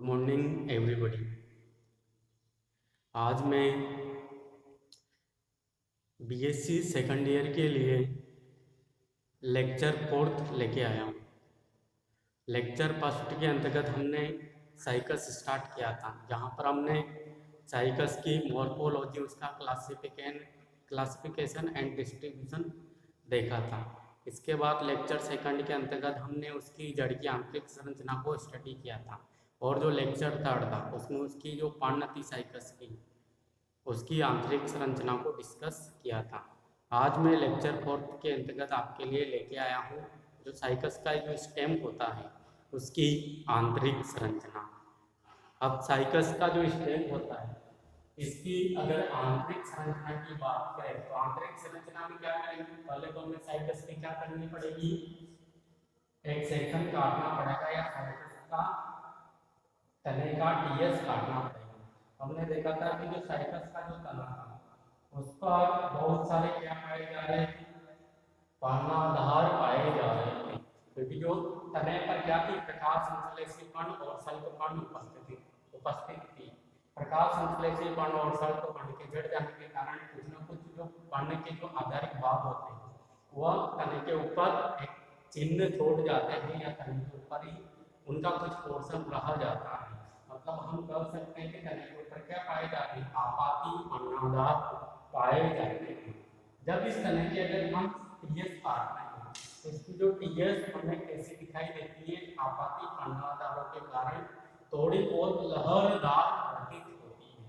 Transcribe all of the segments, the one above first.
Good morning everybody. आज मैं BSc second year के लिए लेक्चर फोर्थ लेके आया हूँ। लेक्चर फर्स्ट के अंतर्गत हमने साइकस स्टार्ट किया था, जहाँ पर हमने साइकस की मॉर्फोलॉजी, उसका क्लासिफिकेशन एंड डिस्ट्रीब्यूशन देखा था। इसके बाद लेक्चर सेकंड के अंतर्गत हमने उसकी जड़ की आंतरिक संरचना को स्टडी किया था, और जो लेक्चर थर्ड था उसमें उसकी जो पाणनती साइकस की उसकी आंतरिक संरचना को डिस्कस किया था। आज मैं लेक्चर फोर्थ के अंतर्गत आपके लिए लेके आया हूँ जो साइकस का जो स्टेम होता है उसकी आंतरिक संरचना। अब साइकस का जो स्टेम होता है इसकी अगर आंतरिक संरचना की बात करें तो आंतरिक संरचना में क्या करेंगे, पहले तो हमें साइकस की क्या करनी पड़ेगी, एक सेक्शन काटना पड़ेगा या साइकस का तने का टीएस काटना पड़ेगा। हमने देखा था कि जो साइकस का जो तना था उस पर बहुत सारे क्या पाए जा रहे थे, पर्णाधार पाए जा रहे थे, क्योंकि जो तने पर क्या थी, प्रकाश संश्लेषी कण और सल्क कण उपस्थित थी। प्रकाश संश्लेषी कण और सल्क कण के जड़ जाने के कारण कुछ न कुछ जो कण के जो आधारिक भाग होते हैं वह तने के ऊपर एक चिन्ह छोड़ जाते हैं, या तने के ऊपर ही उनका कुछ पोर्शन रह जाता है। मतलब हम कह सकते हैं कि तने के ऊपर क्या पाए जाते हैं, आपाती पर्णाधार पाए जाते हैं। जब इस तने के अगर हम टीएस काटते हैं तो इसकी जो टीएस हमें कैसी दिखाई देती है, आपाती पर्णाधारों के कारण थोड़ी बहुत लहरदार प्रतीत होती है।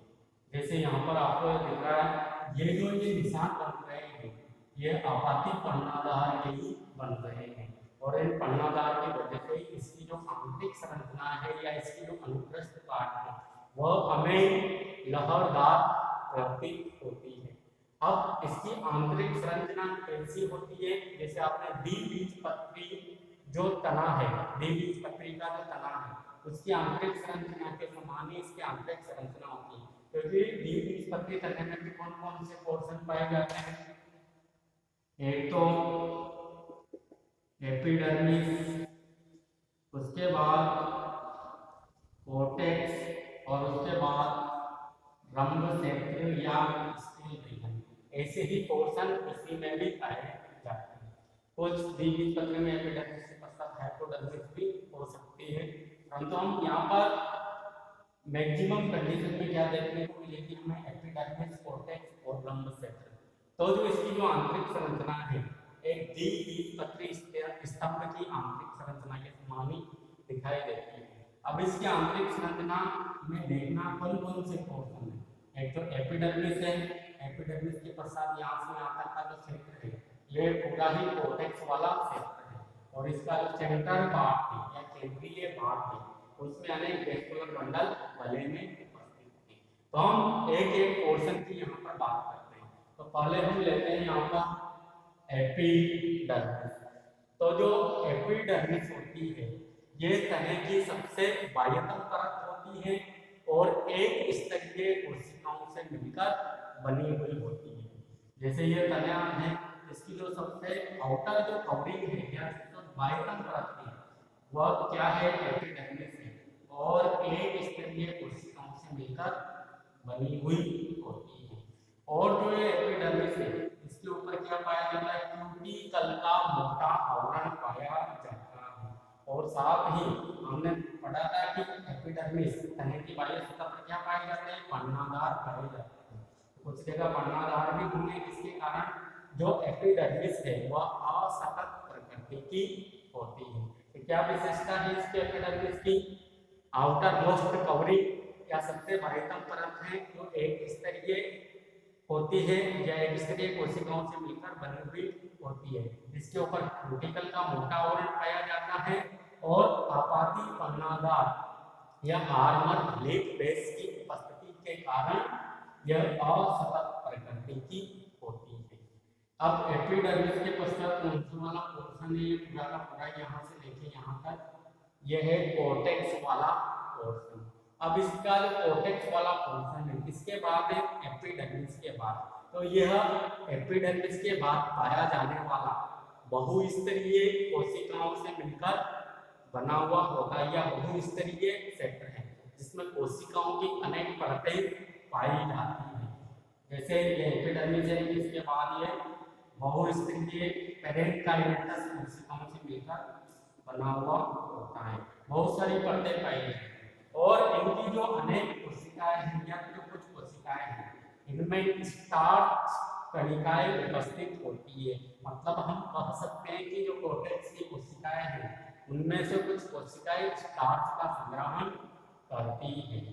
जैसे यहाँ पर आपको दिख रहा है, ये जो ये निशान बन रहे हैं ये आपाती पर्णाधार के ही बन रहे हैं, और इन पर्णाधार की वजह से इसकी जो आंतरिक संरचना है या इसकी जो अनुप्रस्थ काट है वह हमें लहरदार प्रतीत होती है। अब इसकी आंतरिक संरचना कैसी होती है, जैसे आपने द्विबीजपत्री जो तना है, द्विबीजपत्री का जो तना है उसकी आंतरिक संरचना के समान ही इसकी आंतरिक संरचना होती है, क्योंकि द्विबीजपत्री तने में भी कौन कौन से पोर्शन पाए जाते हैं, एक तो एपिडर्मिस, उसके बाद कोर्टेक्स, और उसके बाद रंग क्षेत्र या स्टील रिबन। ऐसे ही पोर्शन इसी में भी पाए जाते हैं। कुछ द्विबीजपत्री में एपिडर्मिस के पश्चात हाइपोडर्मिस भी हो सकती है, परंतु हम यहाँ पर मैक्सिमम कंडीशन में क्या देखने को मिलेगी, हमें एपिडर्मिस, कोर्टेक्स और रंग क्षेत्र। तो जो इसकी जो आंतरिक संरचना है एक द्विबीजपत्री स्तंभ की आंतरिक संरचना के समान ही दिखाई देती है। अब इसकी आंतरिक संरचना में देखना कौन कौन से पोर्शन है, एक तो एपिडर्मिस है, एपिडर्मिस के पश्चात यहाँ से यहाँ तक का जो क्षेत्र है ये पूरा ही कोर्टेक्स वाला क्षेत्र है, और इसका जो सेंट्रल पार्ट है या केंद्रीय भाग है उसमें अनेक वेस्कुलर बंडल गले में उपस्थित है। तो हम एक एक पोर्शन की यहाँ पर बात करते हैं। तो पहले हम लेते हैं यहाँ पर एपिडर्मिस। तो जो एपिडर्मिस होती है ये तने की सबसे बाह्यतम परत होती है और एक स्तरीय कोशिकाओं से मिलकर बनी हुई होती है। जैसे ये तना है, इसकी जो सबसे आउटर जो कवरिंग है या जो बाह्यतम परत है वह क्या है, एपिडर्मिस है, और एक स्तरीय कोशिकाओं से मिलकर बनी हुई होती है। और जो ये एपिडर्मिस है इसके ऊपर क्या पाया जाता है, क्यूटिकल का मोटा आवरण पाया जाता है, और साथ ही हमने पढ़ा था कि एपिडर्मिस तने की बाह्य सतह पर क्या पाए जाते हैं, पर्णाधार पाए जाते हैं। कुछ जगह पर्णाधार भी होंगे, जिसके कारण जो एपिडर्मिस है वह असतत प्रकृति की होती है। तो क्या विशेषता है इसके एपिडर्मिस की, आउटर मोस्ट कवरिंग या सबसे बाह्यतम परत है जो एक स्तरीय होती है या एक स्तरीय कोशिकाओं से मिलकर बनी हुई होती है, जिसके ऊपर क्यूटिकल का मोटा आवरण पाया जाता है, और आपाती पर्णाधार या आर्मर लिप बेस की उपस्थिति के कारण यह असतत प्रकृति की होती है। अब एपिडर्मिस के पश्चात कौन सा वाला पोर्शन है, पूरा का पूरा यहाँ से लेके यहाँ तक यह है कोर्टेक्स वाला पोर्शन। अब इसका जो कोर्टेक्स वाला पोर्शन है इसके बाद है एपिडर्मिस के बाद, तो यह एपिडर्मिस के बाद पाया जाने वाला बहुस्तरीय कोशिकाओं से मिलकर बना हुआ होगा या बहुस्तरीय क्षेत्र है। जिसमें कोशिकाओं की अनेक परतें पाई जाती हैं। जैसे ये एपिडर्मिस है, इसके बाद ये बहुस्तरीय पेरेन्काइमेटस कोशिकाओं से मिलकर बना हुआ होता है। बहुत सारी परतें पाई जाती हैं और इनकी जो अनेक कोशिकाएं हैं या जो कुछ कोशिकाएं हैं इनमें स्टार्च कणिकाएं उपस्थित होती है। मतलब हम कह सकते हैं कि जो कोर्टेक्स की कोशिकाएं हैं उनमें से कुछ कोशिकाएं स्टार्च का संग्रहण करती हैं।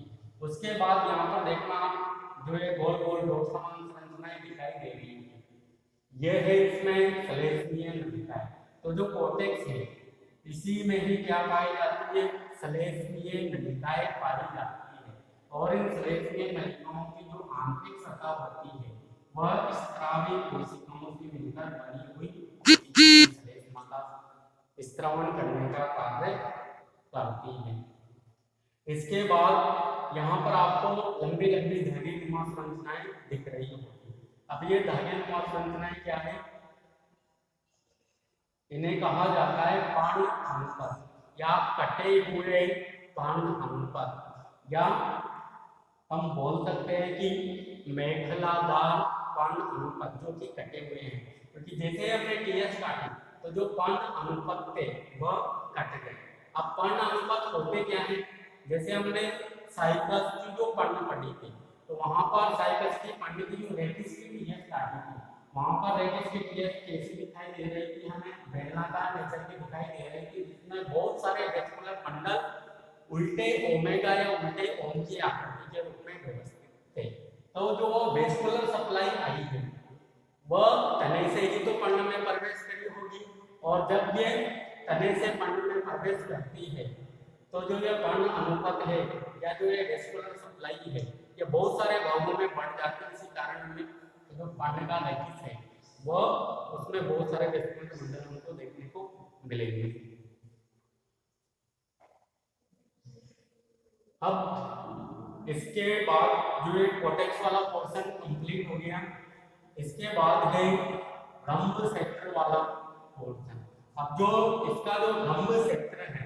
उसके बाद यहाँ पर देखना जो ये गोल गोल डॉट समान संरचनाएं दिखाई दे रही है, ये है इसमें सलेस्नियन नलिका। तो जो कोर्टेक्स है इसी में ही क्या पाई जाती है, सलेस्नियन नलिकाएं पाई जाती है। और इन सलेस्नियन नलिकाओं की जो आंतरिक सतह होती है वह स्रावी कोशिकाओं से मिलकर बनी हुई सलेस्मा का स्त्रावण करने का कार्य करती है। इसके बाद यहाँ पर आपको लंबी लंबी धागेनुमा संरचनाएं दिख रही होगी। अब ये धागेनुमा संरचनाएं क्या है, इन्हें कहा जाता है पान अनुपद या कटे हुए पान अनुपद, या हम बोल सकते हैं कि मेखलादार पान अनुपद जो कि कटे हुए हैं। क्योंकि जैसे हमने टीएस काटे तो जो पान अनुपद थे वह कट गए। अब पान अनुपद होते क्या है, जैसे हमने साइकस की जो पढ़ना पड़ी थी तो वहां पर साइकस की पढ़ने की जो रेटिस की टीएस काटी थी वहां पर रेटिस की टीएस कैसी दिखाई दे रही थी, हमें बेलनाकार नेचर की दिखाई दे रही थी, जिसमें बहुत सारे वेस्कुलर बंडल उल्टे ओमेगा या उल्टे ओम की आकृति के रूप में व्यवस्थित थे। तो जो वेस्कुलर सप्लाई आई है वह तने से ही तो पर्ण में प्रवेश करी होगी, और जब ये तने से पर्ण में प्रवेश करती है तो जो ये पर्ण अनुपात है या जो ये वेस्कुलर सप्लाई है ये बहुत सारे भागों में बढ़ जाती है। इसी कारण में जो पर्ण का लैकिस है वह उसमें बहुत सारे वेस्कुलर बंडल हमको देखने को मिलेंगे। अब इसके बाद जो ये कोर्टेक्स वाला पोर्शन कंप्लीट हो गया, इसके बाद है रंभ सेक्टर वाला पोर्शन। अब जो इसका जो रंभ सेक्टर है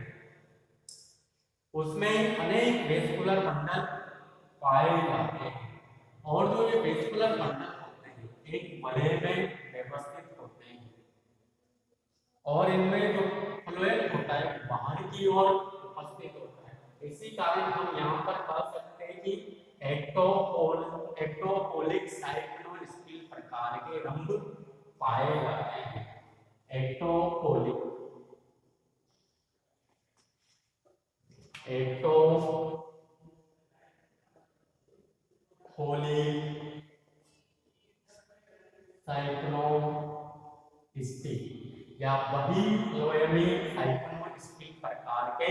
उसमें अनेक वेस्कुलर बंडल पाए जाते हैं, और जो ये वेस्कुलर बंडल होते हैं एक वलय में व्यवस्थित होते हैं, और इनमें जो फ्लोएम होता है बाहर की ओर उपस्थित होता है। इसी कारण हम यहाँ पर कह सकते हैं कि एक्टोपोलिक साइक्लोस्पिल प्रकार के रंभ पाए जाते हैं। एक्टोपोलिक साइक्लोस्पिल या वही फ्लोएमी साइक्लोस्पिल प्रकार के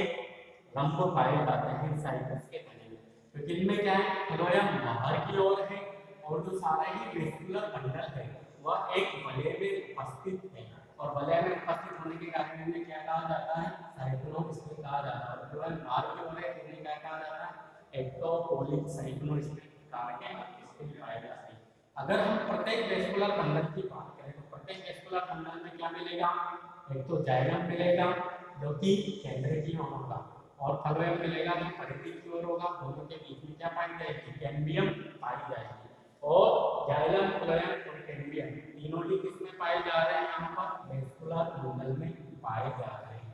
रंभ पाए जाते हैं साइकस के तने में। क्योंकि इनमें क्या है, फ्लोएम बाहर की ओर है और जो सारा ही वेस्कुलर बंडल है वह एक वलय में उपस्थित है, और वलय में उपस्थित होने के कारण इन्हें क्या कहा जाता है, साइक्लोस्पिल कहा जाता है। और फ्लोएम बाहर की ओर है तो इन्हें क्या कहा जाता है, एक्टोपोलिक साइक्लोस्पिल प्रकार के स्पिल पाए जाते हैं। अगर हम प्रत्येक वेस्कुलर बंडल की बात करें तो प्रत्येक वेस्कुलर बंडल में क्या मिलेगा, एक तो जाइलम मिलेगा जो कि केंद्र की ओर होगा, और फ्लोएम मिलेगा जो परिधि की ओर होगा। दोनों के बीच में क्या पाई जाएगी, कैम्बियम पाई जाएगी। और जाइलम, फ्लोएम और कैम्बियम तीनों ही किसमें पाए जा रहे हैं, यहाँ पर वेस्कुलर बंडल में पाए जा रहे हैं।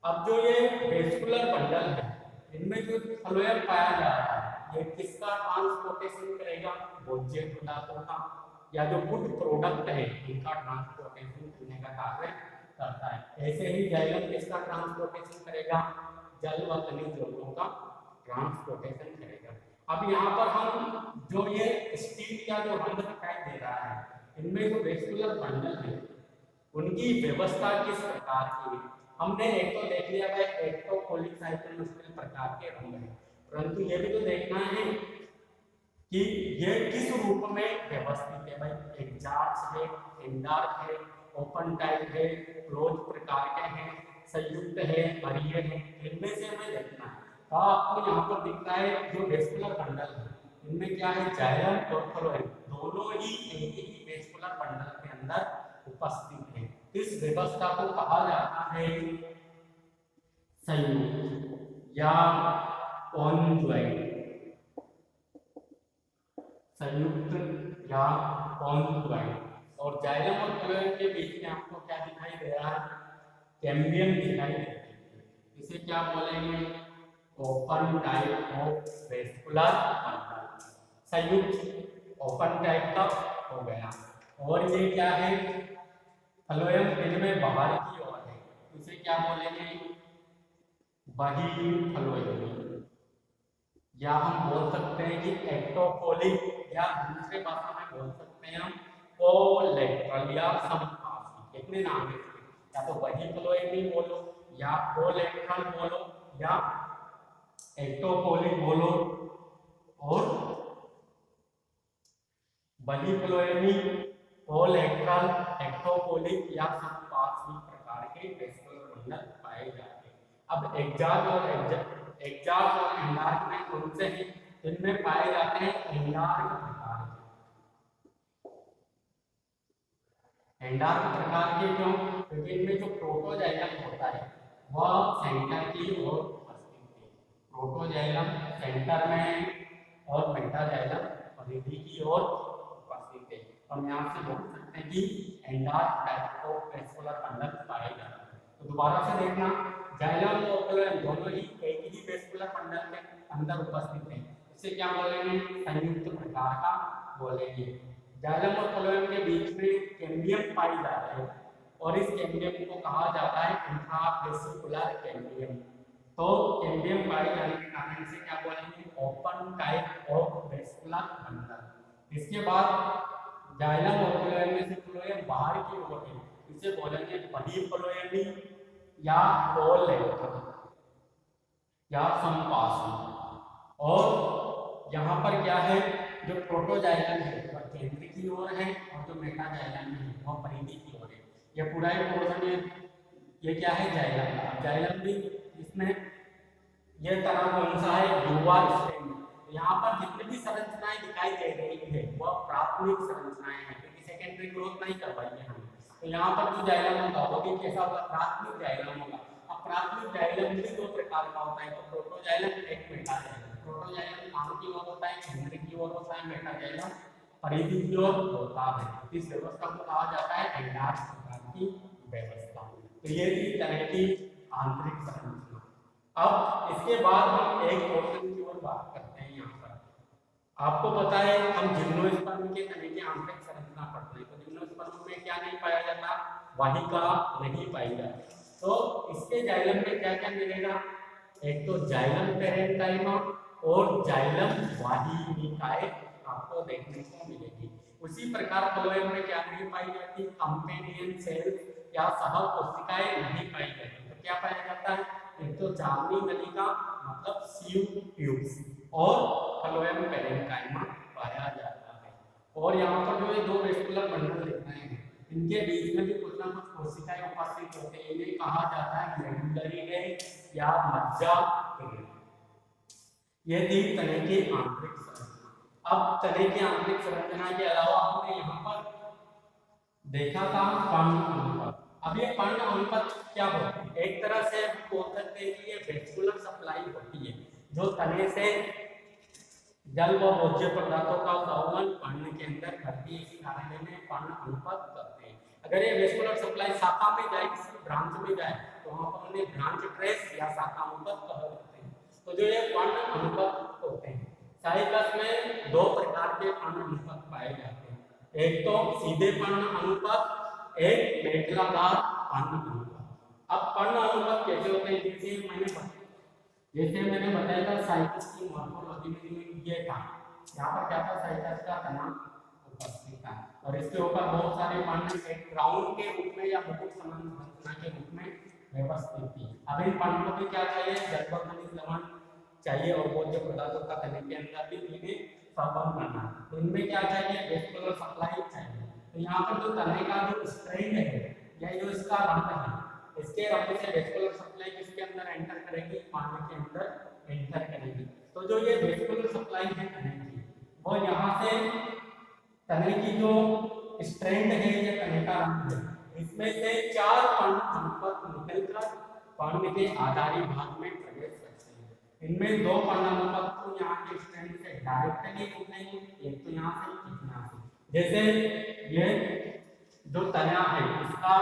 अब जो ये वेस्कुलर बंडल है इनमें जो फ्लोएम पाया जा रहा है ये किसका ट्रांसपोर्टेशन करेगा, भोज्य पदार्थों का या जो गुड प्रोडक्ट है इनका ट्रांसपोर्टेशन करने का कार्य करता है। ऐसे ही जाइलम किसका ट्रांसपोर्टेशन करेगा, जल व खनिज यौगिकों का ट्रांसपोर्टेशन करेगा। अब यहाँ पर हम जो ये स्टील का जो रंग दिखाई दे रहा है इनमें जो वेस्कुलर बंडल है उनकी व्यवस्था किस प्रकार की है। हमने एक तो देख लिया है एक्टोपोलिक साइक्लोस्पिल प्रकार के रंग है, परंतु ये भी तो देखना है कि ये किस रूप में व्यवस्थित है। भाई एग्जार्च है, एंडार्क है, ओपन टाइप है, क्लोज प्रकार के हैं, संयुक्त है, वरीय है, इनमें से हमें देखना है। तो आपको यहाँ पर दिख रहा है जो वेस्कुलर बंडल है इनमें क्या है, जाइलम और फ्लोएम दोनों ही एक ही वेस्कुलर बंडल के अंदर उपस्थित है। इस व्यवस्था को कहा जाता है संयुक्त या कॉन्जुगेट, संयुक्त या कॉन्जुगेट। और जाइलम और फ्लोएम के बीच में आपको क्या दिखाई दे रहा है? कैम्बियम दिखाई दे रहा है। इसे क्या बोलेंगे? Open type of vascular bundle, संयुक्त ओपन टाइप का हो गया। और ये क्या है? फ्लोएम इनमें बाहर की ओर है, इसे क्या बोलेंगे? बहिर्मुख फ्लोएम, या हम बोल सकते हैं कि एक्टोपोलिक, या दूसरे भाषा में बोल सकते हैं हम कोलेट्रल या समपार्श्विक। कितने नाम है इसके? या तो बहिर्मुख फ्लोएम बोलो, या कोलेट्रल बोलो, या एक्टोपोलिक बोलो, और बहिर्मुख फ्लोएम, कोलेट्रल, एक्टोपोलिक या समपार्श्विक प्रकार के वेस्कुलर बंडल पाए जाते हैं। अब एग्जार्क और एंडार्क में कौन से हैं? इनमें पाए जाते हैं एंडार्क प्रकार के। एंडार्क प्रकार के क्यों? क्योंकि इनमें जो प्रोटोजाइलम होता है वह सेंटर की ओर उपस्थित है। प्रोटोजाइलम सेंटर में और मेटाजाइलम परिधि की ओर उपस्थित है। हम यहाँ से बोल सकते हैं कि एंडार्क टाइप ऑफ वेस्कुलर बंडल पाए जाते हैं। तो दोबारा से देखना, जाइलम और फ्लोएम दोनों ही एक ही वेस्कुलर बंडल के अंदर उपस्थित हैं। इसे क्या बोलेंगे? संयुक्त प्रकार का बोलेंगे। जाइलम और फ्लोएम के बीच में कैम्बियम पाई जाती है, और इस कैम्बियम को कहा जाता है इंट्रावेस्कुलर कैम्बियम। तो कैम्बियम पाए जाने के कारण इसे क्या बोलेंगे? Open type of vascular bundle. इसके बाद जाइलम और फ्लोएम में से फ्लोएम बाहर की ओर है, इसे बोलेंगे बहिर्मुख फ्लोएम या कोलेट्रल या समपार्श्विक। और यहाँ पर क्या है? जो प्रोटोजाइलम है वह केंद्र की ओर है, और जो मेटाजाइलम है वह परिधि की ओर है। यह पूरा एक पोर्शन, ये क्या है? जाइलम का। जाइलम भी इसमें यह तरह कौन सा है? युवा स्टेम। यहाँ पर जितनी भी संरचनाएं दिखाई दे रही है वह प्राथमिक संरचनाएं हैं, क्योंकि सेकेंडरी ग्रोथ नहीं कर पाएंगे हम। तो यहाँ पर जो जाइलम होगा वो भी कैसा होगा? प्राथमिक जाइलम होगा। अब प्राथमिक जाइलम भी दो प्रकार का होता है, तो प्रोटोजाइलम, एक मेटाजाइलम। प्रोटोजाइलम कहाँ की ओर होता है? केंद्र की ओर होता है। मेटाजाइलम परिधि की ओर होता है। इस व्यवस्था को कहा जाता है एंडार्क प्रकार की व्यवस्था। तो ये थी तरह की आंतरिक संरचना। अब इसके बाद हम एक पोर्शन की ओर बात करते हैं। यहाँ पर आपको पता है हम जिम्नोस्पर्म के तने की आंतरिक संरचना पढ़ते हैं, तो जिम्नोस्पर्म में क्या नहीं पाया जाता? वाहिका नहीं पाई जाती। तो इसके जाइलम में क्या क्या मिलेगा? एक तो जाइलम पैरेन्काइमा और जाइलम वाहिनिकाए आपको देखने को मिलेगी। उसी प्रकार फ्लोएम में क्या नहीं पाई जाती? कंपेनियन सेल्स या सहकोशिकाएं नहीं पाई जाती। तो क्या पाया जाता है? एक तो चावनी नलिका मतलब सीव ट्यूब्स, और फ्लोएम पैरेन्काइमा पाया जाता है। और यहाँ पर जो ये दो वेस्कुलर बंडल दिख रहे हैं, इनके बीच में भी कुछ ना कुछ कोशिकाएं उपस्थित होते हैं। इन्हें कहा जाता है मेडुलरी ग्लैंड या मज्जा ग्लैंड। यह थी तने की आंतरिक संरचना। अब तने की आंतरिक संरचना के अलावा हमने यहाँ पर देखा था पर्ण अनुपात। अब ये पर्ण अनुपात क्या होता है? एक तरह से बोल सकते हैं कि ये वेस्कुलर सप्लाई होती है, जो तने से जल व भोज्य पदार्थों का संवहन पर्ण के अंदर करती है। इसी कारण इन्हें पर्ण अनुपात कहते हैं। अगर ये वेस्कुलर सप्लाई शाखा में जाए, किसी ब्रांच में जाए, तो वहां पर उन्हें ब्रांच ट्रेस या शाखा अनुपात कहा जाता है। तो जो ये पर्ण अनुपात होते हैं, साइकस में दो प्रकार के पर्ण अनुपात पाए जाते हैं। एक तो सीधे पर्ण अनुपात, एक मेटलाधार पर्ण अनुपात। अब पर्ण अनुपात कैसे होते हैं? जैसे मैंने बताया था साइकस की मॉर्फोलॉजी में ये था। यहाँ पर क्या था? साइकस का तना उपस्थित था, और इसके ऊपर बहुत सारे पर्ण एक क्राउन के रूप में या मुकुट समान संरचना के रूप में व्यवस्थित थी। अब इन पर्ण को भी क्या चाहिए? जल व खनिज लवण चाहिए, और भोज्य पदार्थों का तने के अंदर भी इन्हें संवहन करना। तो इनमें क्या चाहिए? वेस्कुलर सप्लाई चाहिए। तो यहाँ पर जो तने का जो स्ट्रैंड है या जो इसका रंग है, इसके रंग से वेस्कुलर सप्लाई किसके अंदर एंटर करेगी? पर्ण के अंदर एंटर करेगी। तो जो ये वेस्कुलर सप्लाई है तने की, वो यहाँ से तने की जो स्ट्रैंड है या तने का रंग है, इसमें से चार पर्ण अनुपात निकलकर पर्ण के आधारी भाग में प्रवेश करते हैं। इनमें दो पर्णानुपद तो यहाँ के स्ट्रैंड से डायरेक्टली निकलेंगे, एक तो यहाँ से एक यहाँ से। जैसे ये जो तना है इसका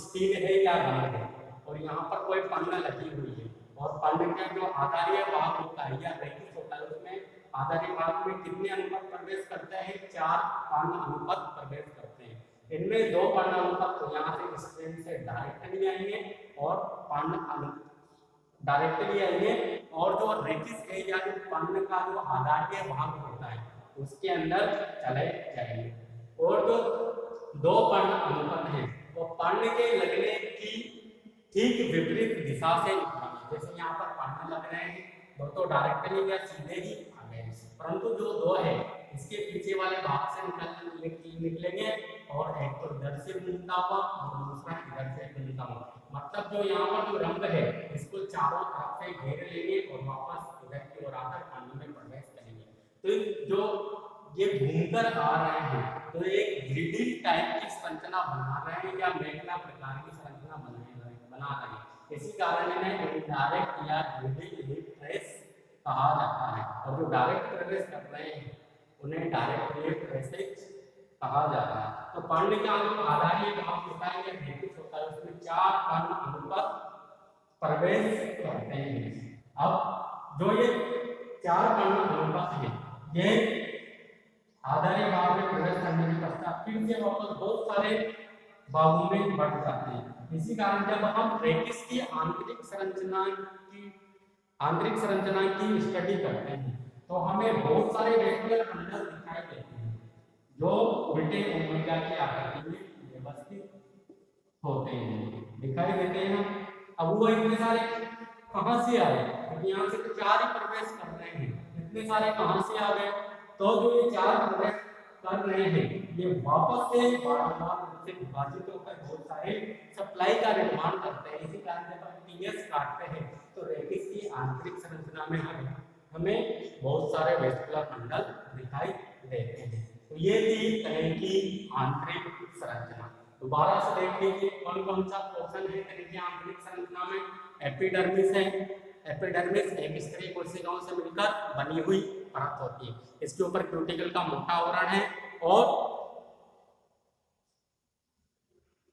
स्टील है या रबर है और यहाँ पर कोई पन्ना लगी हुई है और पन्ने का जो आधारीय भाग होता है या रेखिक होता है उसमें आधारीय भाग में कितने अनुपात प्रवेश करते हैं, 4 पर्ण अनुपात प्रवेश करते हैं। इनमें दो पर्ण अनुपात तो यहाँ से स्ट्रैंड से डायरेक्टली आएंगे और पर्ण डायरेक्टली आएंगे और जो रेखिक है या जो पर्ण का जो आधारीय भाग होता है उसके अंदर चले जाएंगे। और जो दो पर्ण अनुपात हैं वो पर्ण के लगने की ठीक विपरीत दिशा से निकलेंगे। जैसे यहाँ पर पर्ण लग रहे हैं दो तो डायरेक्टली या सीधे ही आ गए, परंतु जो दो है इसके पीछे वाले भाग से निकलेंगे और एक तो इधर से मिलता हुआ और दूसरा इधर से मिलता हुआ। मतलब जो यहाँ पर जो रंग है इसको चारों तरफ से घेर लेंगे और वापस इधर की ओर आकर पानी में प्रवेश करेंगे। तो जो ये घूमकर आ रहे हैं तो एक ग्रिडिल टाइप की संरचना बना रहे हैं या मेघला प्रकार की संरचना बना रहे हैं। इसी कारण इन्हें इनडायरेक्ट या ग्रिडिल ट्रेस कहा जाता है और जो डायरेक्ट प्रवेश कर रहे हैं उन्हें डायरेक्ट ट्रेसेज कहा जाता है। तो पर्ण का जो आधारीय भाग होता है या रेखिक होता है उसमें 4 पर्ण अनुपात प्रवेश करते हैं। अब जो ये 4 पर्ण अनुपात है ये आधारीय भाग में प्रवेश करने के पश्चात फिर से वापस बहुत सारे भागों में बढ़ जाते हैं। इसी कारण जब हम रेखिक की आंतरिक संरचना की स्टडी करते हैं तो हमें बहुत सारे रेगुलर खंडर दिखाई देते हैं जो उल्टे ओमेगा की आकृति में व्यवस्थित होते हैं, दिखाई देते हैं। अब वो इतने सारे कहां से आए, क्योंकि यहाँ से तो 4 ही प्रवेश कर रहे हैं, इतने सारे कहां से आ गए? तो जो ये 4 प्रवेश कर रहे हैं ये वापस से बार-बार से विभाजित होकर बहुत सारे सप्लाई का निर्माण करते हैं। इसी कारण जब हम टीएस काटते हैं तो रेखिक की आंतरिक संरचना में हमें बहुत सारे वेस्कुलर मंडल दिखाई देते हैं। तो ये थी तने की आंतरिक संरचना। दोबारा से देख लीजिए कौन कौन सा पोर्शन है तने की आंतरिक संरचना में। एपिडर्मिस है, एपिडर्मिस एक स्तरीय कोशिकाओं से मिलकर बनी हुई परत होती है। इसके ऊपर क्यूटिकल का मोटा आवरण है और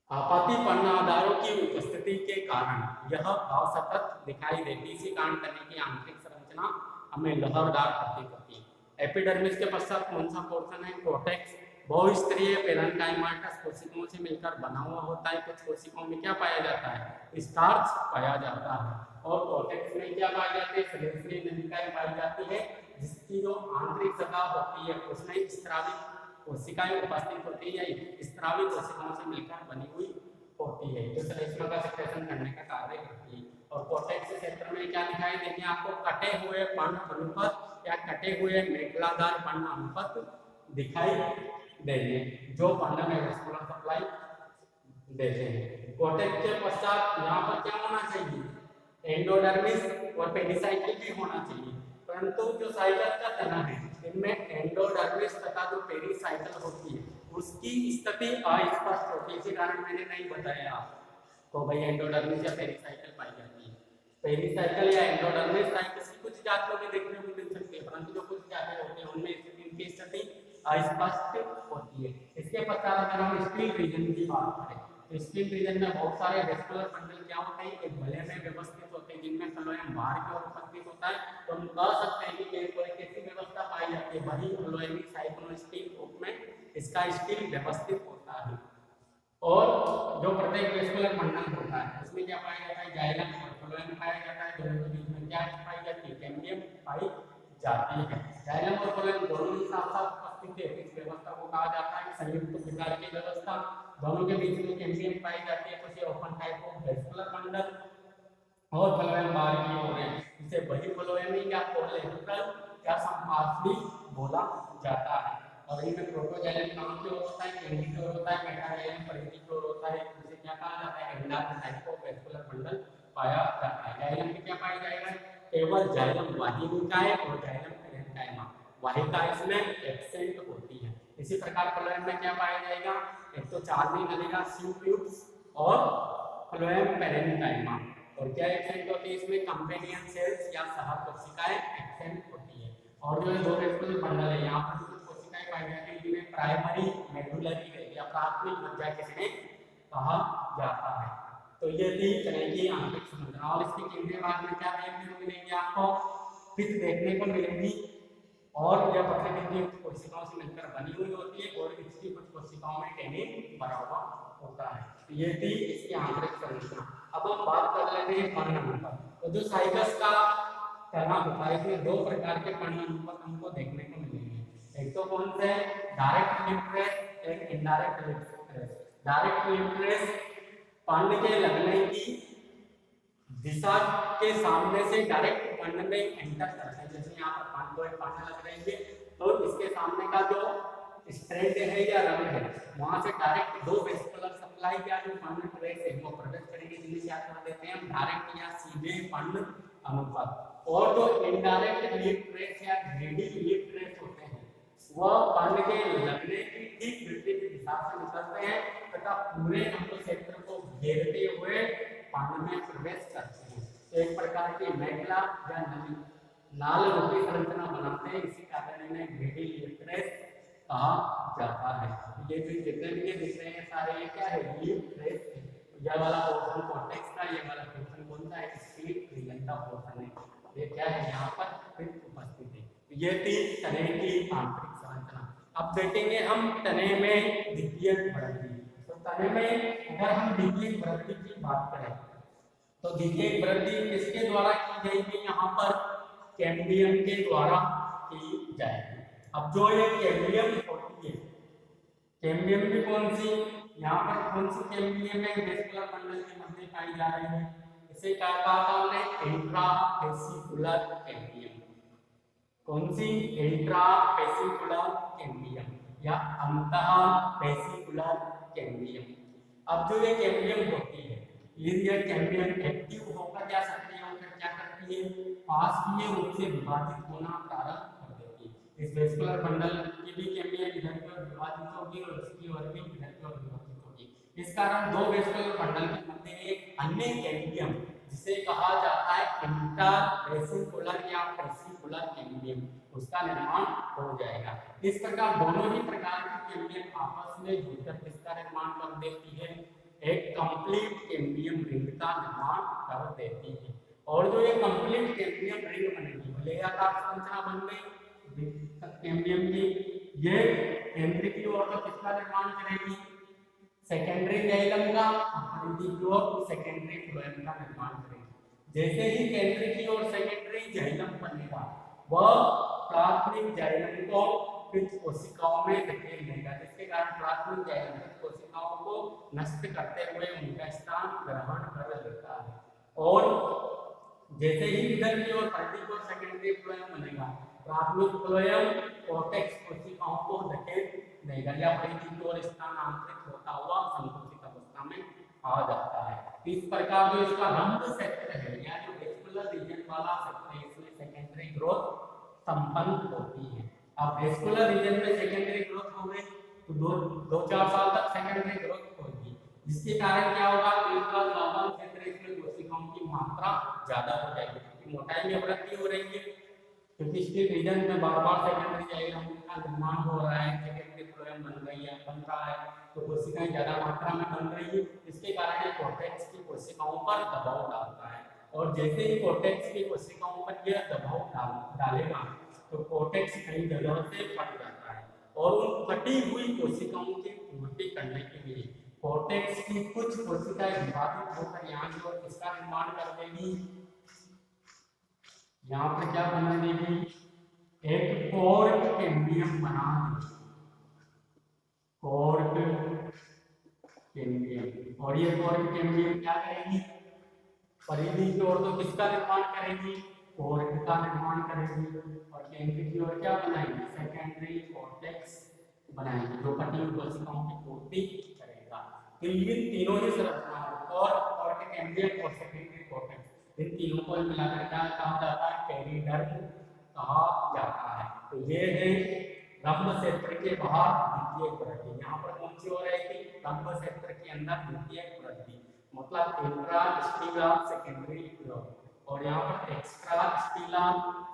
आपाती पर्ण आधारों की उपस्थिति के कारण यह असतत दिखाई देती है। इसी कारण तने की आंतरिक संरचना हमें लहरदार प्रतीत होती है। एपिडर्मिस के पश्चात कौन सा पोर्शन है? कोर्टेक्स बहुस्तरीय पेरेन्काइमाटस कोशिकाओं से मिलकर बना हुआ होता है। कुछ कोशिकाओं में क्या पाया जाता है? स्टार्च पाया जाता है। और कोर्टेक्स में क्या पाई जाती है? सेलेनियम नलिकाएं पाई जाती है जिसकी जो आंतरिक सतह होती है उसमें स्त्रावित कोशिकाएं उपस्थित होती है या स्त्रावित कोशिकाओं से मिलकर बनी हुई होती है जो श्लेष्मा का सेक्रेशन करने का कार्य करती है। और कोर्टेक्स क्षेत्र में क्या दिखाई देंगे आपको? कटे हुए पर्ण अनुपत या कटे हुए मेखलादार पर्ण अनुपत दिखाई देंगे जो पर्ण में वेस्कुलर सप्लाई देते हैं। कोर्टेक्स के पश्चात यहाँ पर क्या होना चाहिए? एंडोडर्मिस और पेरिसाइकिल भी होना चाहिए, परंतु जो साइटस का तना है इनमें एंडोडर्मिस तथा जो पेरिसाइकिल होती है उसकी स्थिति अस्पष्ट होती है। इसी कारण मैंने नहीं बताया तो भाई एंडोडर्मिस या पेरिसाइकिल पाई जाती है। पेरिसाइकिल या एंडोडर्मिस साइटस की कुछ जातियों में देखने को मिल सकती है, परंतु जो कुछ जातें होती हैं उनमें इनकी स्थिति अस्पष्ट होती है। इसके पश्चात अगर हम स्टील रीजन की बात करें तो स्टील रीजन में बहुत सारे वेस्कुलर बंडल क्या होते हैं? एक भले में व्यवस्थित होते हैं जिनमें फ्लोएम बाहर की ओर उपस्थित होता है। तो हम कह सकते हैं कि कैसी व्यवस्था पाई जाती है? वही फ्लोएमिक साइक्लोस्टील रूप में इसका स्टील व्यवस्थित होता है। और जो प्रत्येक वेस्कुलर बंडल होता है उसमें क्या पाया जाता है? जाइलम और फ्लोएम पाया जाता है। दोनों के बीच में क्या पाई जाती है? कैम्बियम पाई जाती है। जाइलम और फ्लोएम दोनों ही साथ साथ उपस्थित है। इस व्यवस्था को कहा जाता है संयुक्त प्रकार की व्यवस्था। दोनों के बीच में कैम्बियम पाई जाती है। कुछ open type of vascular bundle और फ्लोएम बाहर की ओर है, इसे वही फ्लोएमिक या कोलेट्रल या संपार्श्वी बोला जाता है। और इनमें प्रोटोजाइलम कहाँ की ओर होता है? केंद्र की ओर होता है। मेटाजाइलम परिधि की ओर होता है। इसे क्या कहा जाता है? एंडार्क टाइप ऑफ वेस्कुलर बंडल पाया जाता है। जाइलम में क्या पाया जाएगा? केवल जाइलम वाहिनिकाएं और जाइलम पेरेन्काइमा वाहिका इसमें एब्सेंट होती है। इसी प्रकार फ्लोएम में क्या पाया जाएगा? एक तो चार्मी नलिका, स्यू ट्यूब्स और फ्लोएम पेरेन्काइमा। और क्या एब्सेंट होती है इसमें? कंपेनियन सेल्स या सह कोशिकाएं एब्सेंट होती है। और जो है दो वेस्कुलर बंडल है, यहाँ पर कुछ कोशिकाएं पाई जाती है जिन्हें प्राइमरी मेडुलरी या प्राथमिक मज्जा किसने कहा जाता है। तो ये थी तरह की आंतरिक संरचना। और इसके केंद्रीय भाग में क्या देखने को मिलेंगे? आपको पित्त देखने को मिलेंगी और यह पत्रिका कोशिकाओं से मिलकर बनी हुई होती है और इसकी कुछ कोशिकाओं में टेनिन भरा हुआ होता है। तो ये थी इसकी आंतरिक संरचना। अब हम बात कर लेते हैं पर्णअनुपात। तो जो साइकस का तना होता है इसमें दो प्रकार के पर्णअनुपात हमको देखने को मिलेंगे। एक तो कौन से? डायरेक्ट लिप रेस, एक indirect leaf trace. Direct leaf trace पर्ण के लगने की दिशा के सामने से डायरेक्ट पर्ण में एंटर करते हैं। जैसे यहाँ पर पर्ण लग रहेंगे तो इसके सामने का जो स्ट्रैंड है या रंग है वहां से डायरेक्ट दो वेस्कुलर सप्लाई या जो पर्ण ट्रेस है वो प्रवेश करेंगे, जिन्हें क्या कर देते हैं हम डायरेक्ट या सीधे पर्ण अनुपात। और जो इनडायरेक्ट लिप ट्रेस या ग्रेडी लिप ट्रेस होते हैं वह पर्ण के लगने की ठीक विपरीत दिशा से निकलते हैं तथा पूरे अंग क्षेत्र को घेरते हुए पर्ण में प्रवेश करते हैं। तो एक प्रकार की मेखला या नाल रूपी संरचना बनाते हैं, इसी कारण इन्हें ग्रेडी लिप ट्रेस कहा जाता है। ये जो जितने भी दिख रहे हैं सारे ये क्या है? लिप ट्रेस है। यह वाला पोर्शन कॉर्टेक्स का, ये वाला पोर्शन कौन सा है? स्पीड रीजन का पोर्शन है। ये क्या है? यहाँ पर फिर उपस्थित है। ये थी तने की आंतरिक संरचना। अब देखेंगे हम तने में द्वितीयक वृद्धि। तो तने में अगर हम द्वितीयक वृद्धि की बात करें तो द्वितीयक वृद्धि किसके द्वारा की जाएगी? यहाँ पर कैम्बियम के द्वारा की जाएगी। अब जो ये कैम्बियम होती है, कैम्बियम भी कौन सी? यहाँ पर कौन सी कैम्बियम है? वेस्कुलर बंडल के मध्य पाई जा रही है। इसे क्या कहा हमने? Intrafascicular cambium. कौन सी? इंट्राफेसिकुलर कैम्बियम या अंतःफेसिकुलर कैम्बियम। अब जो ये कैम्बियम होती है ये कैम्बियम एक्टिव होकर क्या सक्रिय होकर क्या करती है? पाशवीय रूप से विभाजित होना प्रारंभ कर देती है। इस वेस्कुलर बंडल की भी कैम्बियम इधर की ओर विभाजित होगी और इसकी ओर भी इधर की ओर विभाजित होगी। इस कारण दो वेस्कुलर बंडल के मध्य एक अन्य कैम्बियम जिसे कहा जाता है इंटरफेसिकुलर या फेसिकुलर कैम्बियम, उसका निर्माण हो जाएगा। इस प्रकार दोनों ही प्रकार की कैम्बियम आपस में जुड़कर किसका निर्माण कर देती है? एक कंप्लीट कैम्बियम रिंग का निर्माण कर देती है। और जो ये कंप्लीट कैम्बियम रिंग बनेगी, वलयाकार संरचना बन गई कैम्बियम की, ये केंद्र की ओर तो किसका निर्माण करेगी? सेकेंडरी जाइलम का, परिधि की ओर सेकेंडरी फ्लोएम का निर्माण करेगी। जैसे ही केंद्र की ओर सेकेंडरी जाइलम बनेगा वह प्राथमिक जाइलम को कुछ कोशिकाओं में धकेल देगा, जिसके कारण प्राथमिक जाइलम कोशिकाओं को नष्ट करते हुए उनका स्थान ग्रहण कर लेता है। और जैसे ही इधर की ओर परिधि की ओर सेकेंडरी फ्लोएम बनेगा, प्राथमिक फ्लोएम कॉर्टेक्स कोशिकाओं को धकेल देगा या परिधि की ओर स्थानांतरित होता हुआ संकुचित अवस्था में आ जाता है। इस प्रकार जो इसका रंग क्षेत्र है या जो वेस्कुलर रीजन वाला क्षेत्र है इसमें सेकेंडरी ग्रोथ संपन्न होती है। अब वेस्कुलर रीजन में सेकेंडरी ग्रोथ हो गई तो दो चार साल तक सेकेंडरी ग्रोथ होगी, जिसके कारण क्या होगा? इसका नॉर्मल क्षेत्र इसमें कोशिकाओं की मात्रा ज्यादा हो जाएगी क्योंकि मोटाई में वृद्धि हो रही है, क्योंकि इसके रीजन में बार-बार सेकेंडरी जाइलम का निर्माण हो रहा है, सेकेंडरी फ्लोएम बन रहा है, तो कोशिकाएं ज्यादा मात्रा में बन रही है। इसके कारण ये कॉर्टेक्स की कोशिकाओं पर दबाव डालता है और जैसे ही कॉर्टेक्स की कोशिकाओं पर यह दबाव डालेगा तो कॉर्टेक्स कई जगह से फट जाता है और उन फटी हुई कोशिकाओं की पूर्ति करने के लिए कॉर्टेक्स की कुछ कोशिकाएं विभाजित होकर यहाँ की ओर किसका निर्माण कर देगी? यहाँ पर क्या बना देगी? एक कॉर्क कैम्बियम बना देगी, कॉर्क कैम्बियम। और ये कॉर्क कैम्बियम क्या करेगी? परिधि की ओर तो किसका निर्माण करेगी? कॉर्क का निर्माण करेगी और केंद्र की ओर क्या बनाएगी? सेकेंडरी कॉर्टेक्स बनाएगी जो फटी हुई कोशिकाओं की पूर्ति करेगा। तो इन तीनों ही संरचनाओं कॉर्क कैम्बियम और सेकेंडरी कॉर्टेक्स इन तीनों को मिलाकर क्या कहा जाता है? पेरिडर्म कहा जाता है। तो ये है रंध्र क्षेत्र के बाहर द्वितीयक वृद्धि। यहाँ पर कौन सी हो रही थी? रंध्र क्षेत्र के अंदर द्वितीयक वृद्धि। मतलब इंट्रा स्टीला सेकेंडरी ग्रोथ और यहाँ पर एक्स्ट्रा स्टीला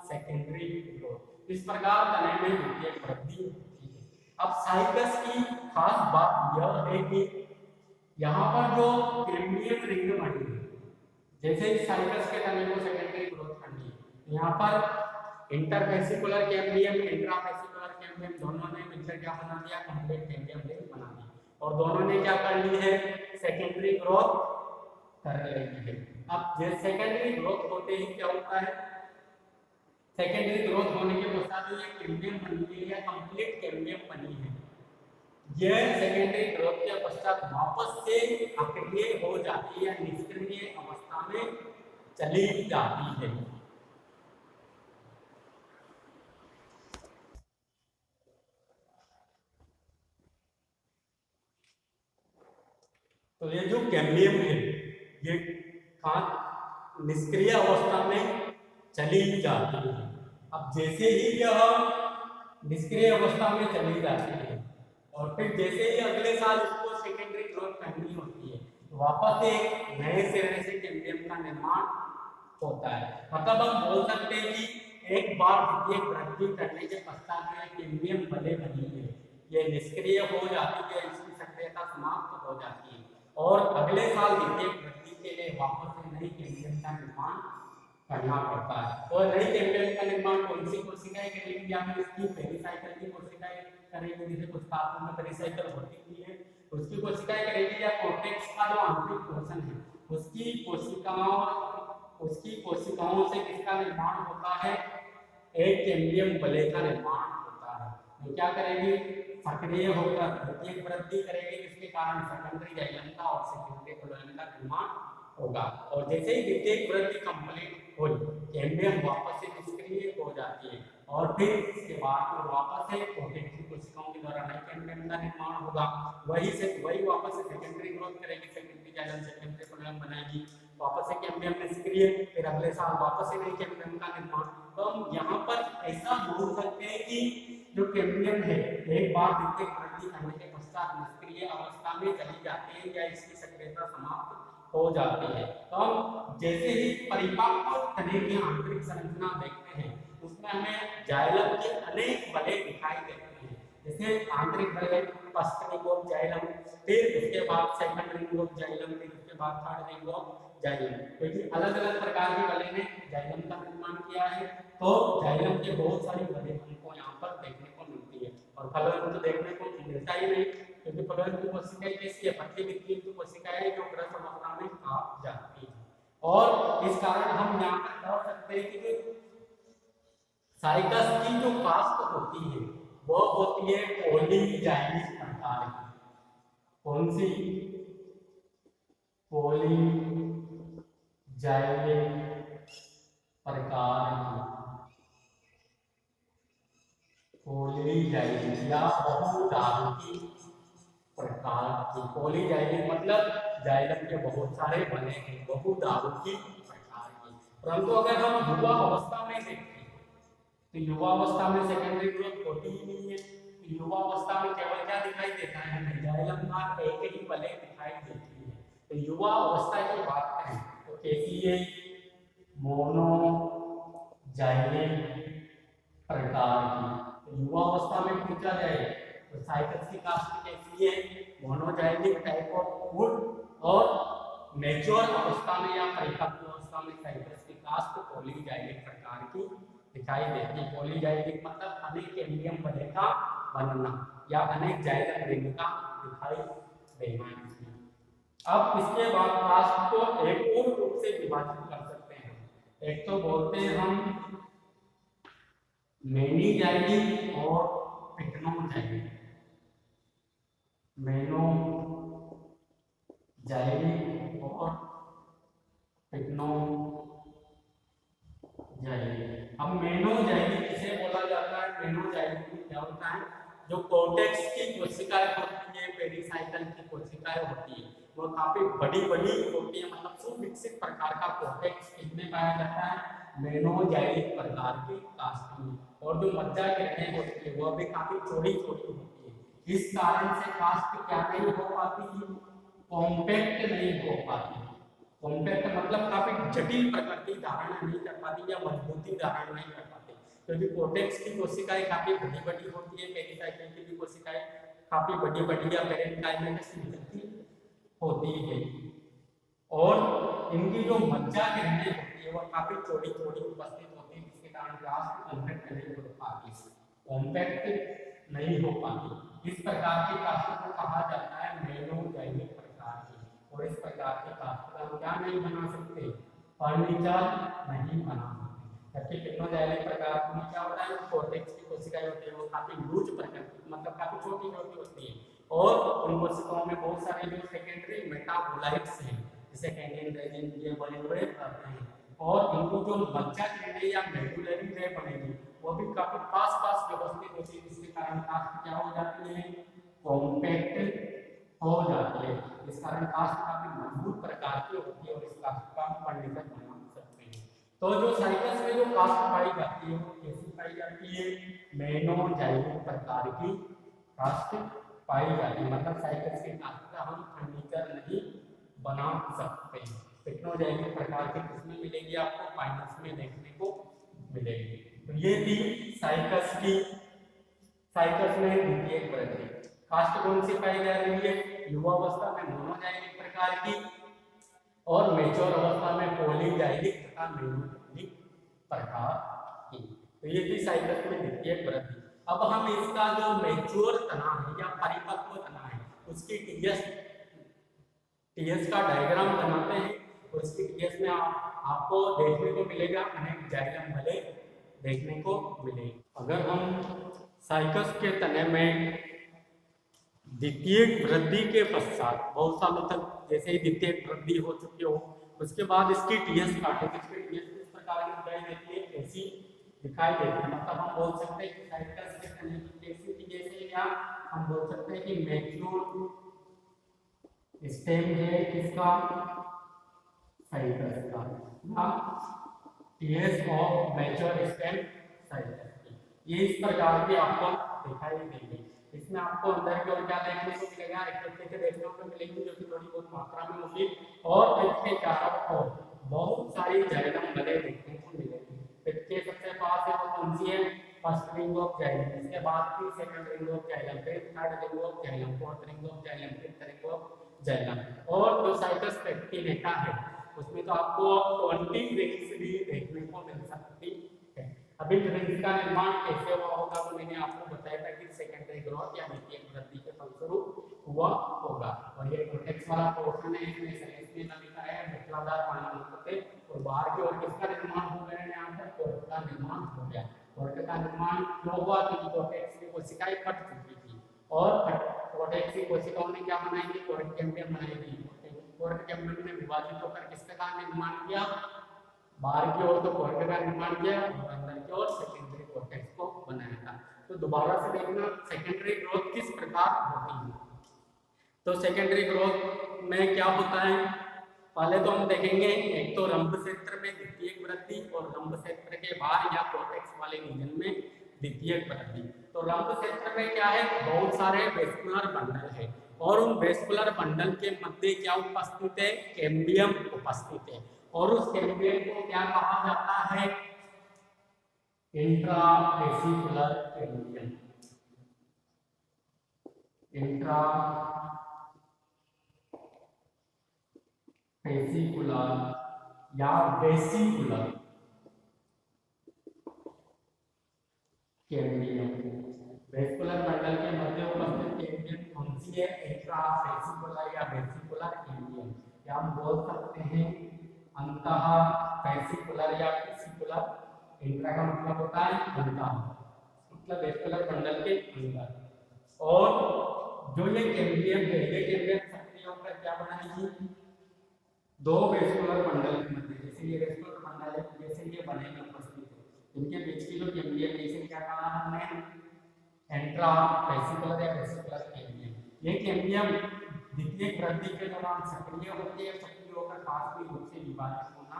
सेकेंडरी ग्रोथ। इस प्रकार तने में द्वितीयक वृद्धि होती है। अब साइकस की खास बात यह है कि यहाँ पर जो कैम्बियम रिंग बनी है, जैसे साइकस के तने को सेकेंडरी ग्रोथ करनी है, यहाँ पर इंटरफेसिकुलर कैम्बियम इंट्राफेसिकुलर कैम्बियम दोनों ने मिलकर क्या बना दिया, कंप्लीट कैम्बियम रिंग बना दी और दोनों ने क्या कर ली है, सेकेंडरी ग्रोथ कर ली है। अब जैसे सेकेंडरी ग्रोथ होते ही क्या होता है, सेकेंडरी ग्रोथ होने के पश्चात ये कैम्बियम बनी है या कंप्लीट कैम्बियम बनी है, यह सेकेंडरी ग्रोथ के पश्चात वापस से अक्रिय हो जाती है या निष्क्रिय अवस्था में चली जाती है। तो ये जो कैम्बियम है ये निष्क्रिय अवस्था में चली जाती है। अब जैसे ही यह निष्क्रिय अवस्था में चली जाती है और फिर जैसे ही अगले साल इसको सेकेंडरी ग्रोथ करनी होती है तो वापस एक नए सिरे से कैम्बियम का निर्माण होता है। मतलब हम बोल सकते हैं कि एक बार द्वितीयक वृद्धि करने के पश्चात यह कैम्बियम बले बनी है, ये निष्क्रिय हो जाती है, इसकी सक्रियता समाप्त हो जाती है और अगले साल द्वितीयक वृद्धि के लिए वापस से नई कैम्बियम का निर्माण करना पड़ता है। और नई कैम्बियम का निर्माण कौन सी कोशिकाएं करेंगी, या फिर इसकी पेरिसाइकिल की कोशिकाएं करेंगी, जैसे कुछ तापमान में पेरिसाइकिल होती है उसकी कोशिकाएं करेंगी, या कॉर्टेक्स का जो आंतरिक पोर्शन है उसकी कोशिकाओं से किसका निर्माण होता है, एक कैम्बियम बले का निर्माण होता है। तो क्या करेगी, सक्रिय होकर द्वितीयक वृद्धि करेगी, जिसके कारण सेकेंडरी जाइलम का और सेकेंडरी फ्लोएम का निर्माण होगा। और जैसे ही द्वितीयक वृद्धि कंप्लीट हुई कैम्बियम वापस से निष्क्रिय हो जाती है और फिर इसके बाद वापस से कॉर्टेक्स की कोशिकाओं के द्वारा नई कैम्बियम का निर्माण होगा, वही वापस से सेकेंडरी ग्रोथ करेगी, सेकेंडरी जाइलम सेकेंडरी फ्लोएम बनाएगी, वापस से कैम्बियम निष्क्रिय, फिर अगले साल वापस से नई कैम्बियम का निर्माण। तो हम यहाँ पर ऐसा बोल सकते हैं कि जो कैम्बियम है एक बार द्वितीयक वृद्धि करने के पश्चात निष्क्रिय अवस्था में चली जाती है या इसकी सक्रियता समाप्त हो जाती है। तो हम जैसे ही परिपक्व तने की आंतरिक संरचना देखते हैं उसमें हमें जाइलम के अनेक बले दिखाई देते हैं, जैसे आंतरिक बले फर्स्ट रिंग ऑफ जाइलम, फिर उसके बाद सेकंड रिंग ऑफ जाइलम, फिर उसके बाद थर्ड रिंग ऑफ जाइलम, क्योंकि अलग अलग प्रकार के बले ने जाइलम का निर्माण किया है। तो जाइलम के बहुत सारी बले हमको यहाँ पर देखने को मिलती है और फ्लोएम तो देखने को मिलता ही नहीं, क्योंकि फ्लोएम की कोशिकाएं कैसी है, पतली दिखती है कोशिकाएं जो ग्रस्त अवस्था में आ जाती है। और इस कारण हम यहाँ पर कह सकते हैं कि साइकस की जो कास्ट होती है वो होती है पॉलीजाइलिक प्रकार की। कौन सी, पॉलीजाइलिक प्रकार की, पॉलीजाइलिक या बहुधारुकी प्रकार की। पॉलीजाइलिक मतलब जाइलम के बहुत सारे बने हैं, बहुधारुकी प्रकार की। परंतु अगर हम युवा अवस्था में देखते तो युवा अवस्था में सेकेंडरी ग्रोथ होती ही नहीं है, तो युवा अवस्था में केवल क्या दिखाई देता है, हमें जाइलम का एक ही बले दिखाई देती है। तो युवा अवस्था की बात करें तो कैसी है, मोनो जाइलिक प्रकार की। तो युवा अवस्था में पूछा जाए तो साइकस की कास्ट कैसी है, मोनोजाइलिक टाइप ऑफ वुड, और मैच्योर अवस्था में या परिपक्व अवस्था में साइकस की कास्ट पॉलीजाइलिक प्रकार की दिखाई देती है। पॉलीजाइलिक मतलब अनेक कैम्बियम बले का बनना या अनेक जाइलम रिंग का दिखाई देना इसमें। अब इसके बाद कास्ट को एक और रूप से विभाजित कर सकते हैं, एक तो बोलते हैं हम मेनीजाइलिक और पिक्नोजाइलिक। मेनोजाइलिक और पिक्नोजाइलिक। अब मेनोजाइलिक किसे बोला जाता है, मेनोजाइलिक में क्या होता है, जो कॉर्टेक्स की कोशिकाएं होती है, पेरिसाइकिल की कोशिकाएं होती है, वो काफी बड़ी बड़ी होती है, मतलब सुविकसित प्रकार का कॉर्टेक्स इनमें पाया जाता है मेनोजाइलिक प्रकार की कास्ट में। और जो मज्जा किरणें होती है वह भी काफी चौड़ी चौड़ी होती है। इस कारण से कास्ट क्या नहीं हो पाती है, कॉम्पैक्ट नहीं हो पाती। कॉम्पैक्ट मतलब काफी जटिल प्रकृति धारण नहीं कर पाती या मजबूती धारण नहीं कर पाती, क्योंकि कोर्टेक्स की कोशिकाएं काफी बड़ी बड़ी होती है, पेरिसाइकिल की भी कोशिकाएं काफी बड़ी बड़ी या पेरेन्काइमा से निकलती होती है, और इनकी जो मज्जा किरणें होती है वह काफी चौड़ी चौड़ी उपस्थित होती है, जिसके कारण कास्ट कॉम्पैक्ट नहीं हो पाती, कॉम्पैक्ट नहीं हो पाती। इस प्रकार की कास्ट को कहा जाता है मेनोजाइनिक प्रकार की, और इस प्रकार की कास्ट का हम क्या नहीं बना सकते, फर्नीचर नहीं बना सकते, जबकि पिनोजाइनिक प्रकार में क्या होता है, कोर्टेक्स की कोशिकाएं होती है वो काफी लूज प्रकृति मतलब काफी छोटी छोटी होती है, और उन कोशिकाओं में बहुत सारे जो सेकेंडरी मेटाबोलाइट्स हैं जिसे कैनियन रेजिन ये बड़े बड़े करते हैं, और इनको जो मज्जा किरणें या मेडुलरी रे बनेगी वो भी काफी पास पास व्यवस्थित होती है, जिसके कारण कास्ट क्या हो जाती है, कॉम्पैक्ट हो जाती है। इस कारण कास्ट काफी मजबूत प्रकार की होती है, और इस कास्ट का हम फर्नीचर बना सकते हैं। तो जो साइकस में जो कास्ट पाई जाती है वो कैसी पाई जाती है, मेनोजाइनिक प्रकार की कास्ट पाई जाती है, मतलब साइकस के कास्ट का हम फर्नीचर नहीं बना सकते। पिनोजाइनिक प्रकार की किसमें मिलेगी आपको, फाइनस में देखने को मिलेगी। तो ये थी साइकस की, साइकस में द्वितीयक वृद्धि। कास्ट कौन सी पाई जा रही है, युवावस्था में मोनोजाइनिक प्रकार की, और मेच्योर अवस्था में पॉलीजाइनिक तथा मेनोजाइनिक प्रकार की। तो ये थी साइकस में द्वितीयक वृद्धि। अब हम इसका जो मेच्योर तना है या परिपक्व तना है उसकी टीएस का डायग्राम बनाते हैं, और इसकी टीएस में आपको देखने को मिलेगा अनेक जाइलम भले देखने को मिले। अगर हम साइकस के तने में द्वितीयक वृद्धि के पश्चात बहुत सालों तक जैसे ही द्वितीयक वृद्धि हो चुकी हो उसके बाद इसकी टीएस काटे, इसकी टीएस किस प्रकार की दिखाई देती है, ऐसी दिखाई देती है, मतलब हम बोल सकते हैं कि साइकस के तने की कैसी टीएस है, या हम बोल सकते हैं कि मैच्योर स्टेम है किसका, साइकस का, या TS of mature stem cycas की। ये इस प्रकार की आपको दिखाई देगी। इसमें आपको अंदर की ओर क्या देखने को मिलेगा, एक तरीके से देखने को मिलेगी जो कि थोड़ी बहुत मात्रा में होगी, और इसके चारों ओर बहुत सारी जाइलम भले देखने को मिलेगी। इसके सबसे पास है वो कौन सी है, फर्स्ट रिंग ऑफ जाइलम, इसके बाद की सेकंड रिंग ऑफ जाइलम, फिर third ring of xylem, fourth ring of xylem, fifth ring of xylem. और जो साइकस पेक्टिनेटा है उसमें तो आपको 20 रिंग्स भी देखने को मिल सकती है। अभी रिंग्स का निर्माण कैसे हुआ होगा वो मैंने आपको बताया था कि सेकेंडरी ग्रोथ या द्वितीयक वृद्धि के फलस्वरूप हुआ होगा, और ये कोर्टेक्स वाला पोर्शन है, इसमें इसमें लिखा है मूत्राधार पानी होते, और बाहर की ओर किसका निर्माण हो गया, यहाँ पर कोर्ट का निर्माण हो गया। कोर्ट का निर्माण क्यों हुआ, क्योंकि कोर्टेक्स की कोशिकाएं फट चुकी थी, और कोर्टेक्स की कोशिकाओं ने क्या बनाई थी, कोर्ट कैम्बियम बनाई थी। कोर्ट कैम्बियम ने विभाजित होकर किसका का निर्माण किया, बाहर की ओर तो कोर्ट का निर्माण किया, और अंदर की ओर सेकेंडरी कोर्टेक्स को बनाया था। तो दोबारा से देखना सेकेंडरी ग्रोथ किस प्रकार होती है। तो सेकेंडरी ग्रोथ में क्या होता है, पहले तो हम देखेंगे एक तो रंभ क्षेत्र में द्वितीयक वृद्धि, और रंभ क्षेत्र के बाहर या कोर्टेक्स वाले रीजन में द्वितीयक वृद्धि। तो रंभ क्षेत्र में क्या है, बहुत सारे वेस्कुलर बंडल है, और उन वेस्कुलर बंडल के मध्य क्या उपस्थित है, कैम्बियम उपस्थित है, और उस कैम्बियम को क्या कहा जाता है, इंट्रावेसिकुलर कैम्बियम, इंट्रावेसिकुलर या वेसिकुलर कैम्बियम। वेस्कुलर बंडल के मध्य उपस्थित कैम्बियम कौन सी है, इंट्रावेसिकुलर या वेसिकुलर कैम्बियम, या हम बोल सकते हैं अंतः वेसिकुलर या वेसिकुलर। इंट्रा का मतलब होता है अंतः, मतलब वेस्कुलर बंडल के अंदर। और जो ये कैम्बियम है, ये कैम्बियम सक्रिय होकर क्या बनाएगी, दो वेस्कुलर बंडल के मध्य, जैसे ये वेस्कुलर बंडल है, जैसे ये बनेगा उपस्थित है, इनके बीच की जो कैम्बियम है इसे क्या कहा हमने, इंट्रावेसिकुलर या वेसिकुलर कैम्बियम। ये कैम्बियम द्वितीयक वृद्धि के दौरान सक्रिय होती है, सक्रिय होकर पार्श्विक रूप से विभाजित होना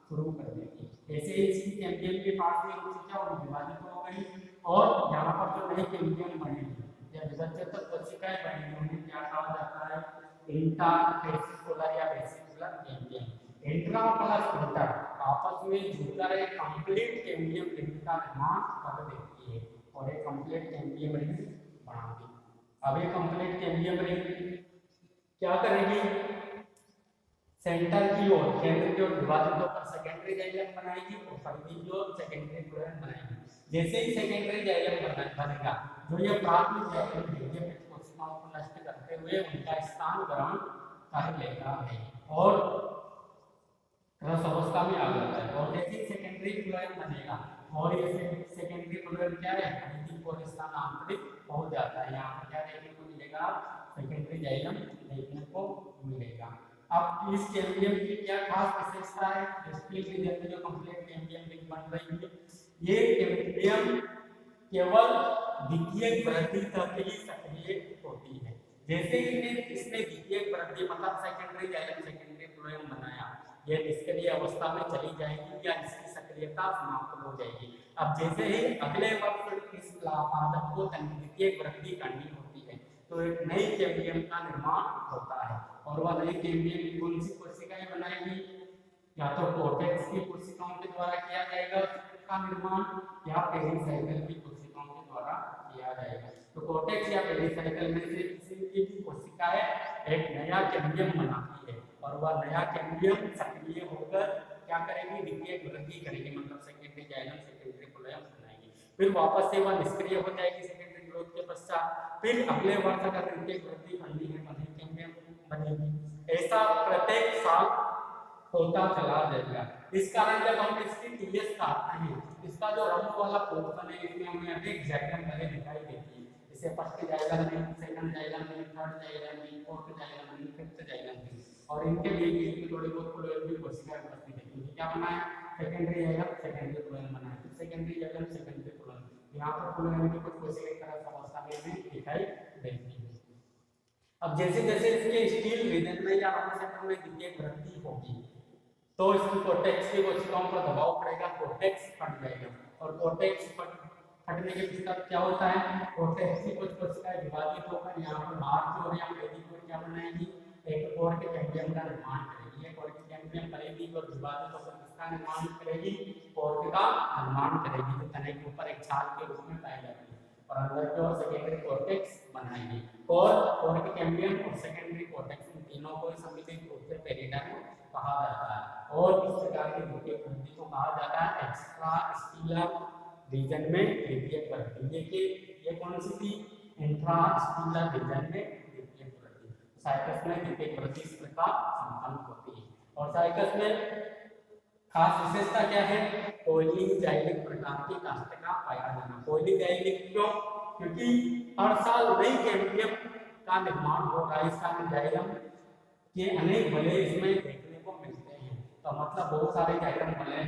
शुरू कर देती है। ऐसे ही इसकी कैम्बियम के पार्श्विक रूप से क्या हो विभाजित हो गई, और यहाँ पर जो नई कैम्बियम बनेगी या विभाज्यतक कोशिकाएं बनेगी उन्हें क्या कहा जाता है, इंट्रावेसिकुलर या vesicular cambium. Intra plus inter आपस में जुड़कर एक कंप्लीट कैम्बियम रिंग का निर्माण कर देती है और एक कंप्लीट कैम्बियम रिंग बनाती है। अब ये कंप्लीट कैम्बियम रिंग क्या करेगी, सेंटर की ओर केंद्र की ओर विभाजित होकर सेकेंडरी जाइलम बनाएगी और परिधि की ओर सेकेंडरी फ्लोएम बनाएगी। जैसे ही सेकेंडरी जाइलम बनेगा, जो ये प्राथमिक जाइलम है ये कोशिकाओं को नष्ट करते हुए उनका स्थान ग्रहण कर लेता है और रस अवस्था में आ जाता है। और जैसे ही सेकेंडरी फ्लोएम बनेगा और ये सेकेंडरी फ्लोएम क्या है, परिधि को स्थानांतरित हो जाता है। यहाँ पर क्या देखने को मिलेगा, सेकेंडरी जाइलम देखने को मिलेगा। अब इस कैम्बियम की क्या खास विशेषता है, डिस्प्ले रीजन में जो कंप्लीट कैम्बियम रिंग बन रही है, ये कैम्बियम केवल द्वितीयक वृद्धि तक ही सक्रिय होती है। जैसे ही इसने द्वितीयक वृद्धि मतलब सेकेंडरी जाइलम सेकेंडरी फ्लोएम बनाया, यह निष्क्रिय अवस्था में चली जाएगी या इसकी सक्रियता समाप्त हो जाएगी। अब जैसे ही अगले वर्ष इस पादप को द्वितीयक वृद्धि करनी होती है तो एक नई कैम्बियम का निर्माण होता है और वह नई कैम्बियम कौन सी कोशिकाएं बनाएगी, या तो कोर्टेक्स की कोशिकाओं के द्वारा किया जाएगा का निर्माण या पेरिसाइकल की कोशिकाओं के द्वारा किया जाएगा। तो कोर्टेक्स या पेरिसाइकल में से किसी की भी कोशिकाएं एक नया कैम्बियम बनाती है और वह नया कैम्बियम सक्रिय होकर क्या करेगी, द्वितीयक वृद्धि करेगी मतलब सेकेंडरी जाइलम सेकेंडरी फ्लोएम बनाएगी। फिर वापस से वह निष्क्रिय हो जाएगी सेकेंडरी ग्रोथ के पश्चात, फिर अगले वर्ष अगर द्वितीयक वृद्धि करनी है तो नई कैम्बियम बनेगी। ऐसा प्रत्येक साल होता चला जाएगा। इस कारण जब हम इसकी टीएस काटते हैं, इसका जो रंग वाला पोर्शन है इसमें हमें अनेक जाइलम पहले दिखाई देती है। इसे फर्स्ट जाइलम में, सेकंड जाइलम में, थर्ड जाइलम में, फोर्थ जाइलम में, फिफ्थ जाइलम में और इनके बीच में थोड़ी बहुत फ्लोएम की कोशिकाएं उपस्थित है। क्योंकि क्या बनाया, सेकेंडरी जाइलम सेकेंडरी फ्लोएम बनाया, फिर सेकेंडरी जाइलम सेकेंडरी फ्लोएम, यहाँ पर फ्लोएम की कुछ कोशिकाएं तरह अवस्था में दिखाई देती है। अब जैसे जैसे इसके स्टील रीजन में या रंग सेक्टर में द्वितीयक वृद्धि होगी तो इसकी कोर्टेक्स की कोशिकाओं पर दबाव पड़ेगा, कोर्टेक्स फट जाएगा और कोर्टेक्स फटने के पश्चात क्या होता है, कोर्टेक्स की कुछ कोशिकाएं विभाजित होकर यहाँ पर बाहर की ओर या परिधि की ओर क्या बनाएगी, एक कोर के कैम्बियम का निर्माण करेगी। ये कोर के कैम्बियम परिधि और विभाजित होकर किसका निर्माण करेगी, कोर का निर्माण करेगी जो तने के ऊपर एक छाल के रूप में पाई जाती है और अंदर की ओर सेकेंडरी कोर्टेक्स बनाएगी। कोर के कैम्बियम और सेकेंडरी कोर्टेक्स इन तीनों को सम्मिलित रूप से पेरिडर्म कहा जाता है और इस प्रकार की द्वितीयक वृद्धि को कहा जाता है एक्स्ट्रा स्टीलर रीजन में द्वितीयक वृद्धि। देखिए ये कौन सी थी, इंट्रा स्टीलर रीजन में द्वितीयक वृद्धि। साइकस में द्वितीयक वृद्धि इस प्रकार संपन्न होती है और साइकस में खास विशेषता क्या है, पॉलीजाइलिक प्रकार की काष्ठिका पाया जाना। पॉलीजाइलिक क्यों, क्योंकि हर साल नई कैम्बियम का निर्माण होगा। इस कारण जाइलम के अनेक बले इसमें देखने को मिलते हैं। तो मतलब बहुत सारे जाइलम बले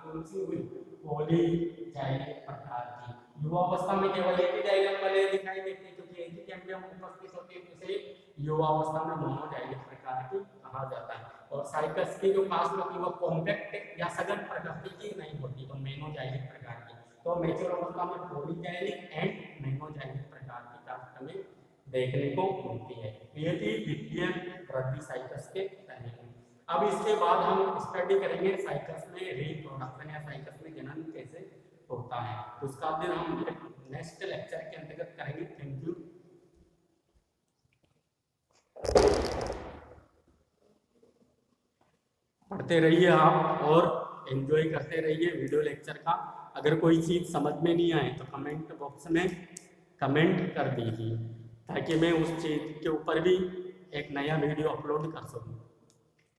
कौन सी हुई, पॉलीजाइलिक प्रकार की। युवा अवस्था में केवल एक ही जाइलम बले दिखाई देते हैं क्योंकि एक ही कैम्बियम उपस्थित होती है, तो इसे युवा अवस्था में मोनोजाइलिक प्रकार की कहा जाता है। और साइकस की जो कास्ट होती है वो कॉम्पैक्ट या सघन प्रकृति की नहीं होती, तो मेनोजाइलिक प्रकार की। तो मेच्योर अवस्था में पॉलीजाइलिक एंड मेनोजाइलिक प्रकार की कास्ट हमें देखने को मिलती है। ये थी द्वितीयक वृद्धि साइकस के पहले। अब इसके बाद हम स्टडी करेंगे साइकस में रिप्रोडक्शन या साइकस में जनन कैसे होता है, तो उसका अध्ययन हम नेक्स्ट लेक्चर के अंतर्गत करेंगे। Thank you. पढ़ते रहिए आप और एंजॉय करते रहिए वीडियो लेक्चर का। अगर कोई चीज़ समझ में नहीं आए तो कमेंट बॉक्स में कमेंट कर दीजिए ताकि मैं उस चीज़ के ऊपर भी एक नया वीडियो अपलोड कर सकूं।